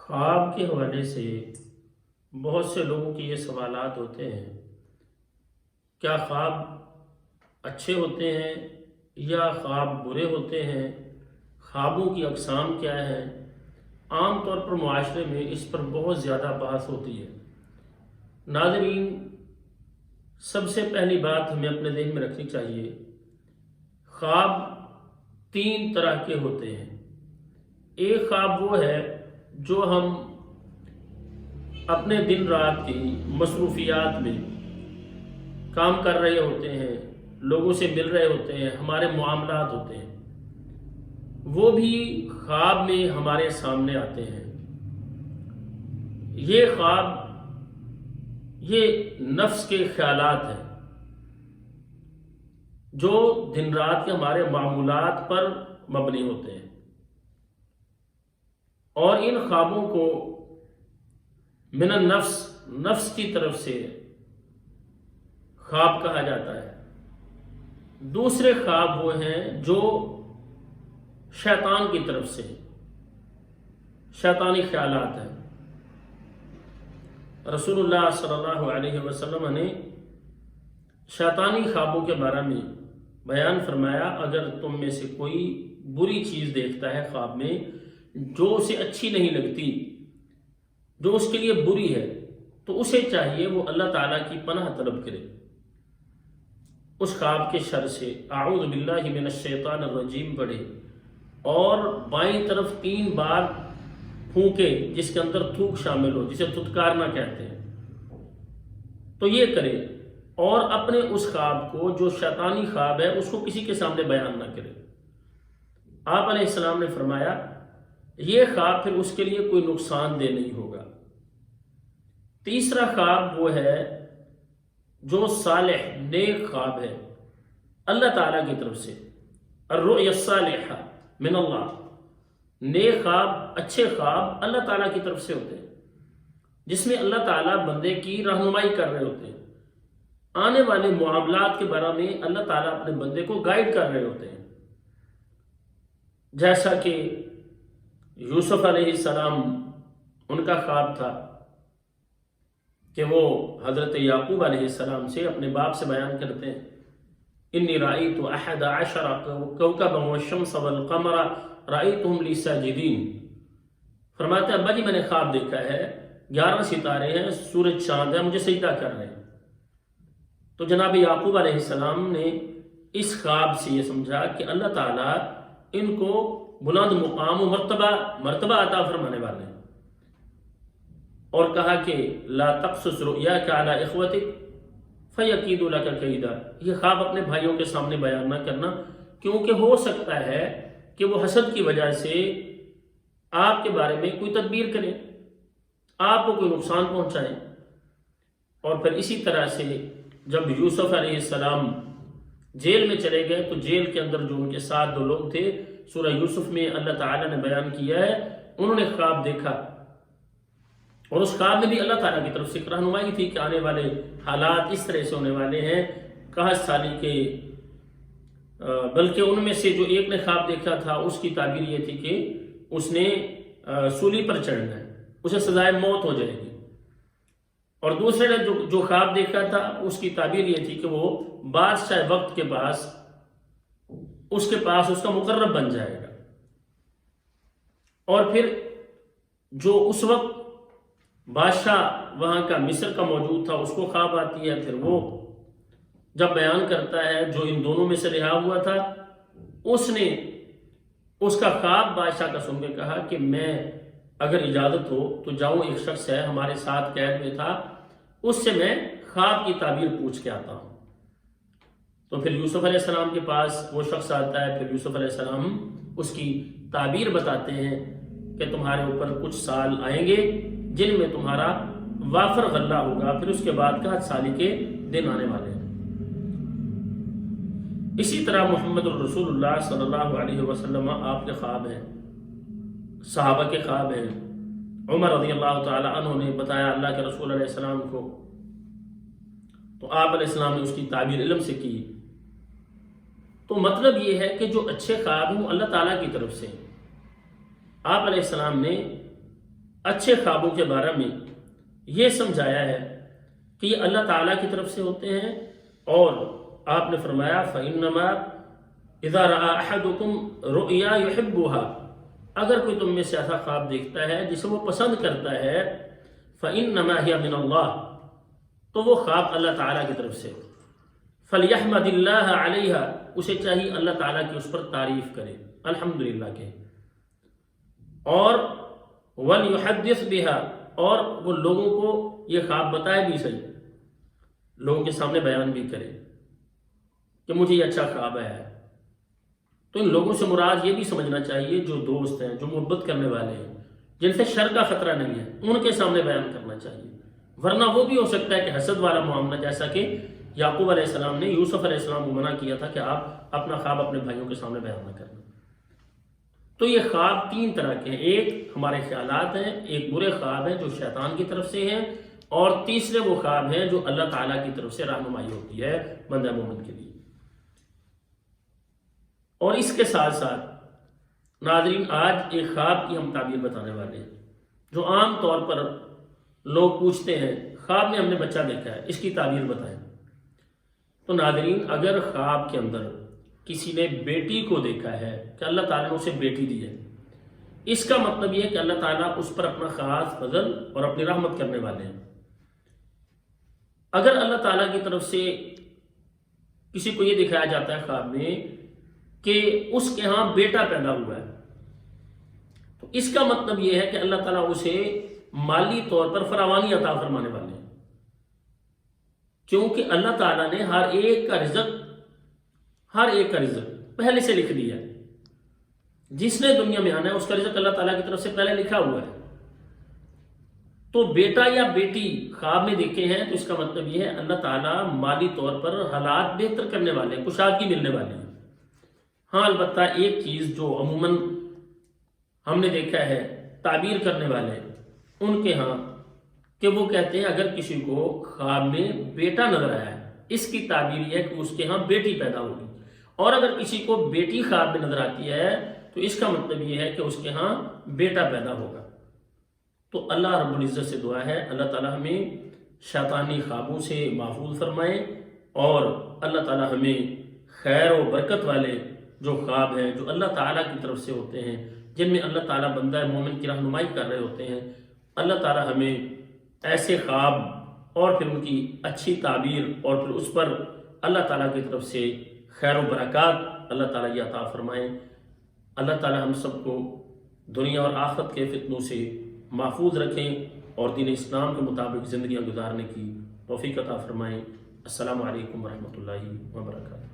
خواب کے حوالے سے بہت سے لوگوں کے یہ سوالات ہوتے ہیں، کیا خواب اچھے ہوتے ہیں یا خواب برے ہوتے ہیں؟ خوابوں کی اقسام کیا ہیں؟ عام طور پر معاشرے میں اس پر بہت زیادہ بحث ہوتی ہے۔ ناظرین، سب سے پہلی بات ہمیں اپنے ذہن میں رکھنی چاہیے، خواب تین طرح کے ہوتے ہیں۔ ایک خواب وہ ہے جو ہم اپنے دن رات کی مصروفیات میں کام کر رہے ہوتے ہیں، لوگوں سے مل رہے ہوتے ہیں، ہمارے معاملات ہوتے ہیں، وہ بھی خواب میں ہمارے سامنے آتے ہیں۔ یہ خواب یہ نفس کے خیالات ہیں جو دن رات کے ہمارے معمولات پر مبنی ہوتے ہیں، اور ان خوابوں کو من النفس، نفس کی طرف سے خواب کہا جاتا ہے۔ دوسرے خواب وہ ہیں جو شیطان کی طرف سے شیطانی خیالات ہیں۔ رسول اللہ صلی اللہ علیہ وسلم نے شیطانی خوابوں کے بارے میں بیان فرمایا، اگر تم میں سے کوئی بری چیز دیکھتا ہے خواب میں جو اسے اچھی نہیں لگتی، جو اس کے لیے بری ہے، تو اسے چاہیے وہ اللہ تعالیٰ کی پناہ طلب کرے اس خواب کے شر سے، اعوذ باللہ من الشیطان الرجیم پڑھے، اور بائیں طرف 3 بار پھونکے جس کے اندر تھوک شامل ہو، جسے تھتکارنا کہتے ہیں، تو یہ کرے، اور اپنے اس خواب کو جو شیطانی خواب ہے اس کو کسی کے سامنے بیان نہ کرے۔ آپ علیہ السلام نے فرمایا یہ خواب پھر اس کے لیے کوئی نقصان دہ نہیں ہوگا۔ تیسرا خواب وہ ہے جو صالح نیک خواب ہے اللہ تعالیٰ کی طرف سے، الرؤیا الصالحہ من اللہ، نیک خواب، اچھے خواب اللہ تعالیٰ کی طرف سے ہوتے ہیں، جس میں اللہ تعالیٰ بندے کی رہنمائی کر رہے ہوتے ہیں، آنے والے معاملات کے بارے میں اللہ تعالیٰ اپنے بندے کو گائیڈ کر رہے ہوتے ہیں۔ جیسا کہ یوسف علیہ السلام، ان کا خواب تھا کہ وہ حضرت یعقوب علیہ السلام سے، اپنے باپ سے بیان کرتے ہیں، انی رأیت 11 کوکبا والشمس والقمر رأیتهم لی ساجدین، فرماتے ہیں ابا جی میں نے خواب دیکھا ہے 11 ستارے ہیں، سورج چاند ہے، مجھے سجدہ کر رہے ہیں۔ تو جناب یعقوب علیہ السلام نے اس خواب سے یہ سمجھا کہ اللہ تعالیٰ ان کو بلند مقام و مرتبہ عطا فرمانے والے ہیں، اور کہا کہ لا تقصص رؤیاک علی اخوتک فیکیدوا لک کیدا، یہ خواب اپنے بھائیوں کے سامنے بیان نہ کرنا، کیونکہ ہو سکتا ہے کہ وہ حسد کی وجہ سے آپ کے بارے میں کوئی تدبیر کریں، آپ کو کوئی نقصان پہنچائیں۔ اور پھر اسی طرح سے جب یوسف علیہ السلام جیل میں چلے گئے تو جیل کے اندر جو ان کے ساتھ 2 لوگ تھے، سورہ یوسف میں اللہ تعالیٰ نے بیان کیا ہے، انہوں نے خواب دیکھا، اور اس خواب میں بھی اللہ تعالیٰ کی طرف سے رہنمائی تھی کہ آنے والے حالات اس طرح سے ہونے والے ہیں، 61 سالی کے، بلکہ ان میں سے جو ایک نے خواب دیکھا تھا اس کی تعبیر یہ تھی کہ اس نے سولی پر چڑھنا ہے، اسے سزائے موت ہو جائے گی، اور دوسرے نے جو خواب دیکھا تھا اس کی تعبیر یہ تھی کہ وہ بادشاہ وقت کے پاس اس کا مقرب بن جائے گا۔ اور پھر جو اس وقت بادشاہ وہاں کا مصر کا موجود تھا اس کو خواب آتی ہے، پھر وہ جب بیان کرتا ہے جو ان دونوں میں سے رہا ہوا تھا، اس نے اس کا خواب بادشاہ کا سن کے کہا کہ میں اگر اجازت ہو تو جاؤں، ایک شخص ہے ہمارے ساتھ قید میں تھا، اس سے میں خواب کی تعبیر پوچھ کے آتا ہوں۔ تو پھر یوسف علیہ السلام کے پاس وہ شخص آتا ہے، پھر یوسف علیہ السلام اس کی تعبیر بتاتے ہیں کہ تمہارے اوپر کچھ سال آئیں گے جن میں تمہارا وافر غلہ ہوگا، پھر اس کے بعد 61 سالی کے دن آنے والے ہیں۔ اسی طرح محمد الرسول اللہ صلی اللہ علیہ وسلم، آپ کے خواب ہیں، صحابہ کے خواب ہیں۔ عمر رضی اللہ تعالی عنہ نے بتایا اللہ کے رسول علیہ السلام کو، تو آپ علیہ السلام نے اس کی تعبیر علم سے کی۔ تو مطلب یہ ہے کہ جو اچھے خواب ہیں وہ اللہ تعالیٰ کی طرف سے، آپ علیہ السلام نے اچھے خوابوں کے بارے میں یہ سمجھایا ہے کہ یہ اللہ تعالیٰ کی طرف سے ہوتے ہیں، اور آپ نے فرمایا فَإِنَّمَا إِذَا رَأَىٰ أَحَدُكُمْ رُؤْيَا يُحِبُّهَا، اگر کوئی تم میں سے ایسا خواب دیکھتا ہے جسے وہ پسند کرتا ہے، فَإِنَّمَا هِيَ مِنَ اللَّهِ، تو وہ خواب اللہ تعالیٰ کی طرف سے ہو، فَلْيَحْمَدِ اللَّهَ عَلَيْهَا، اسے چاہیے اللہ تعالیٰ کی اس پر تعریف کرے، الحمدللہ کہے، اور وَلْيُحَدِّثْ بِهَا، اور وہ لوگوں کو یہ خواب بتائے بھی صحیح، لوگوں کے سامنے بیان بھی کرے کہ مجھے یہ اچھا خواب آیا ہے۔ تو ان لوگوں سے مراد یہ بھی سمجھنا چاہیے جو دوست ہیں، جو محبت کرنے والے ہیں، جن سے شر کا خطرہ نہیں ہے، ان کے سامنے بیان کرنا چاہیے، ورنہ وہ بھی ہو سکتا ہے کہ حسد والا معاملہ، جیسا کہ یعقوب علیہ السلام نے یوسف علیہ السلام کو منع کیا تھا کہ آپ اپنا خواب اپنے بھائیوں کے سامنے بیان نہ کرنا۔ تو یہ خواب تین طرح کے ہیں، ایک ہمارے خیالات ہیں، ایک برے خواب ہیں جو شیطان کی طرف سے ہیں، اور تیسرے وہ خواب ہیں جو اللہ تعالیٰ کی طرف سے رہنمائی ہوتی ہے بندہ مومن کے لیے۔ اور اس کے ساتھ ساتھ ناظرین آج ایک خواب کی ہم تعبیر بتانے والے ہیں، جو عام طور پر لوگ پوچھتے ہیں خواب میں ہم نے بچہ دیکھا ہے، اس کی تعبیر بتائیں۔ تو ناظرین اگر خواب کے اندر کسی نے بیٹی کو دیکھا ہے کہ اللہ تعالیٰ نے اسے بیٹی دی ہے، اس کا مطلب یہ ہے کہ اللہ تعالیٰ اس پر اپنا خاص فضل اور اپنی رحمت کرنے والے ہیں۔ اگر اللہ تعالیٰ کی طرف سے کسی کو یہ دکھایا جاتا ہے خواب میں کہ اس کے ہاں بیٹا پیدا ہوا ہے، تو اس کا مطلب یہ ہے کہ اللہ تعالیٰ اسے مالی طور پر فراوانی عطا فرمانے والے ہیں، کیونکہ اللہ تعالیٰ نے ہر ایک کا رزق پہلے سے لکھ دیا ہے۔ جس نے دنیا میں آنا ہے اس کا رزق اللہ تعالیٰ کی طرف سے پہلے لکھا ہوا ہے۔ تو بیٹا یا بیٹی خواب میں دیکھے ہیں تو اس کا مطلب یہ ہے اللہ تعالیٰ مالی طور پر حالات بہتر کرنے والے ہیں، کشادگی ملنے والے ہیں۔ ہاں البتہ ایک چیز جو عموماً ہم نے دیکھا ہے تعبیر کرنے والے ان کے ہاں کہ وہ کہتے ہیں اگر کسی کو خواب میں بیٹا نظر آیا ہے، اس کی تعبیر یہ ہے کہ اس کے ہاں بیٹی پیدا ہوگی، اور اگر کسی کو بیٹی خواب میں نظر آتی ہے تو اس کا مطلب یہ ہے کہ اس کے ہاں بیٹا پیدا ہوگا۔ تو اللہ رب العزت سے دعا ہے اللہ تعالیٰ ہمیں شیطانی خوابوں سے محفوظ فرمائے، اور اللہ تعالیٰ ہمیں خیر و برکت والے جو خواب ہیں جو اللہ تعالیٰ کی طرف سے ہوتے ہیں، جن میں اللہ تعالیٰ بندہ مومن کی رہنمائی کر رہے ہوتے ہیں، اللہ تعالیٰ ہمیں ایسے خواب اور پھر ان کی اچھی تعبیر اور پھر اس پر اللہ تعالیٰ کی طرف سے خیر و برکات اللہ تعالیٰ یہ عطا فرمائیں۔ اللہ تعالیٰ ہم سب کو دنیا اور آخرت کے فتنوں سے محفوظ رکھیں اور دین اسلام کے مطابق زندگیاں گزارنے کی توفیق عطا فرمائیں۔ السلام علیکم ورحمۃ اللہ وبرکاتہ۔